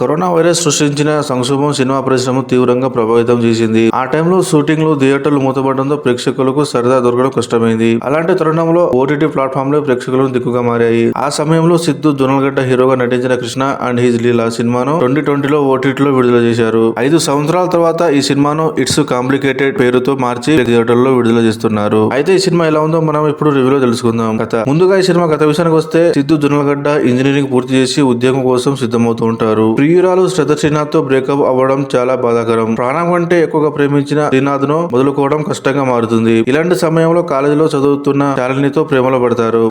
Corona virus సృష్టించిన సంక్షోభం cinema పరిశ్రమ తీవ్రంగా ప్రభావితం చేసింది. ఆ టైంలో షూటింగ్లు, థియేటర్లు మూతపడడంతో ప్రేక్షకులకు సరదా దొరకడం కష్టమైంది. అలాంటి తరుణంలో ఓటీటీ ప్లాట్ఫామ్లే ప్రేక్షకులకు దిక్కుగా మారాయి. ఆ సమయంలో సిద్ధు జొన్నలగడ్డ హీరోగా నటించిన కృష్ణ అండ్ హిజ్ లీలా సినిమాను 2020లో ఓటీటీలో విడుదల చేశారు. 5 సంవత్సరాల తర్వాత ఈ సినిమాను ఇట్స్ కాంప్లికేటెడ్ పేరుతో మార్చి థియేటర్లో విడుదల చేస్తున్నారు. అయితే ఈ సినిమా ఎలా ఉందో మనం ఇప్పుడు రివ్యూలో తెలుసుకుందాం. ముందుగా ఈ సినిమా కథ విషయానికి వస్తే, సిద్ధు జొన్నలగడ్డ ఇంజనీరింగ్ పూర్తి చేసి ఉద్యోగం కోసం సిద్ధమవుతూ ఉంటారు. ప్రియురాలు శ్రద్ధ శ్రీనాథ్ తో బ్రేకప్ అవ్వడం చాలా బాధాకరం. ప్రాణం కంటే ఎక్కువగా ప్రేమించిన శ్రీనాథ్ ను వదులుకోవడం కష్టంగా మారుతుంది. ఇలాంటి సమయంలో కాలేజీలో చదువుతున్న శాలినితో ప్రేమలో పడతారు.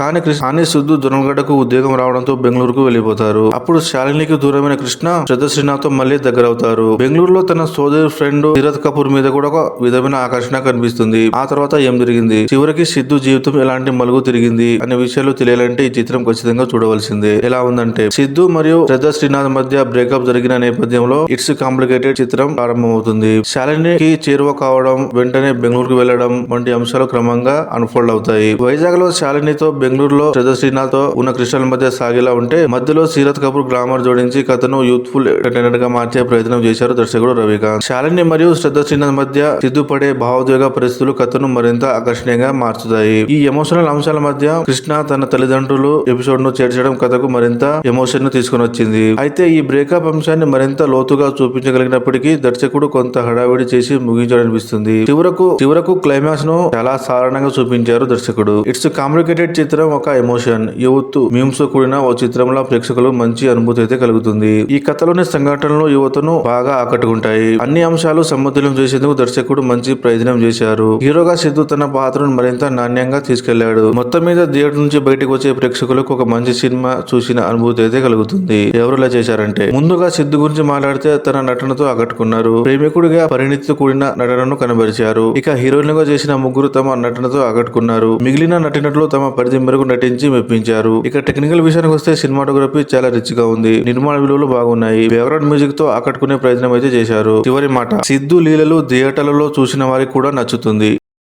కానీ సిద్ధు జొన్నలగడ్డకు ఉద్యోగం రావడంతో బెంగళూరుకు వెళ్లిపోతారు. అప్పుడు శాలినికి దూరమైన కృష్ణ శ్రద్ధ శ్రీనాథ్ తో మళ్లీ దగ్గరవుతారు. బెంగళూరులో తన సోదరి ఫ్రెండ్ నీరజ్ కపూర్ మీద కూడా ఒక విధమైన ఆకర్షణ కనిపిస్తుంది. ఆ తర్వాత ఏం జరిగింది, చివరికి సిద్ధు జీవితం ఎలాంటి మలుగు తిరిగింది అనే విషయాలు తెలియాలంటే ఈ చిత్రం ఖచ్చితంగా చూడవలసిందే. ఎలా ఉందంటే, సిద్ధు మరియు శ్రద్ధ శ్రీనాథ్ మధ్య బ్రేకప్ జరిగిన నేపథ్యంలో ఇట్స్ కాంప్లికేటెడ్ చిత్రం ప్రారంభమవుతుంది. శాలినికి చేరువ కావడం, వెంటనే బెంగళూరుకు వెళ్లడం వంటి అంశాలు క్రమంగా అన్ఫోల్డ్ అవుతాయి. వైజాగ్ లో శాలినితో, బెంగళూరులో శ్రద్ధ శ్రీనాథ్ తో ఉన్న కృష్ణల మధ్య సాగేలా ఉంటే, మధ్యలో నీరజ్ కపూర్ గ్లామర్ జోడించి కథను యూత్ఫుల్ ఎంటర్టైనర్ గా మార్చే ప్రయత్నం చేశారు దర్శకుడు రవికాంత్. శాలిని మరియు శ్రద్ధ శ్రీనాథ్ మధ్య సిద్ధుపడే భావోద్వేగ పరిస్థితులు కథను మరింత ఆకర్షణీయంగా మార్చుతాయి. ఈ ఎమోషనల్ అంశాల మధ్య కృష్ణ తన తల్లిదండ్రులు ఎపిసోడ్ ను చేర్చడం కథకు మరింత ఎమోషన్ ను తీసుకుని వచ్చింది. అయితే ఈ బ్రేకప్ అంశాన్ని మరింత లోతుగా చూపించగలిగినప్పటికీ దర్శకుడు కొంత హడావిడి చేసి ముగించాడనిపిస్తుంది. చివరకు క్లైమాక్స్ ను చాలా సాధారణంగా చూపించారు దర్శకుడు. ఇట్స్ కాంప్లికేటెడ్ చిత్రం ఒక ఎమోషన్, యూత్ మీమ్స్ కూడిన ఓ చిత్రంలో ప్రేక్షకులు మంచి అనుభూతి అయితే కలుగుతుంది. ఈ కథలోని సంఘటనలు యువతను బాగా ఆకట్టుకుంటాయి. అన్ని అంశాలు సమతుల్యం చేసేందుకు దర్శకుడు మంచి ప్రయత్నం చేశారు. హీరోగా సిద్ధు తన పాత్రను మరింత నాణ్యంగా తీసుకెళ్లాడు. మొత్తం మీద థియేటర్ నుంచి బయటకు వచ్చే ప్రేక్షకులకు ఒక మంచి సినిమా చూసిన అనుభూతి అయితే కలుగుతుంది. ఎవరులా చేశారంటే, ముందుగా సిద్ధు గురించి మాట్లాడితే తన నటనతో ఆకట్టుకున్నారు. ప్రేమికుడిగా పరిణితితో కూడిన నటనను కనబరిచారు. ఇక హీరోయిన్ గా చేసిన ముగ్గురు తమ నటనతో ఆకట్టుకున్నారు. మిగిలిన నటినట్లు తమ పరిధి మేరకు నటించి మెప్పించారు. ఇక టెక్నికల్ విషయానికి వస్తే, సినిమాటోగ్రఫీ చాలా రిచ్ గా ఉంది. నిర్మాణ విలువలు బాగున్నాయి. బ్యాక్గ్రౌండ్ మ్యూజిక్ తో ఆకట్టుకునే ప్రయత్నం అయితే చేశారు. చివరి మాట, సిద్ధు లీలలు థియేటర్లలో చూసిన వారికి కూడా నచ్చుతుంది.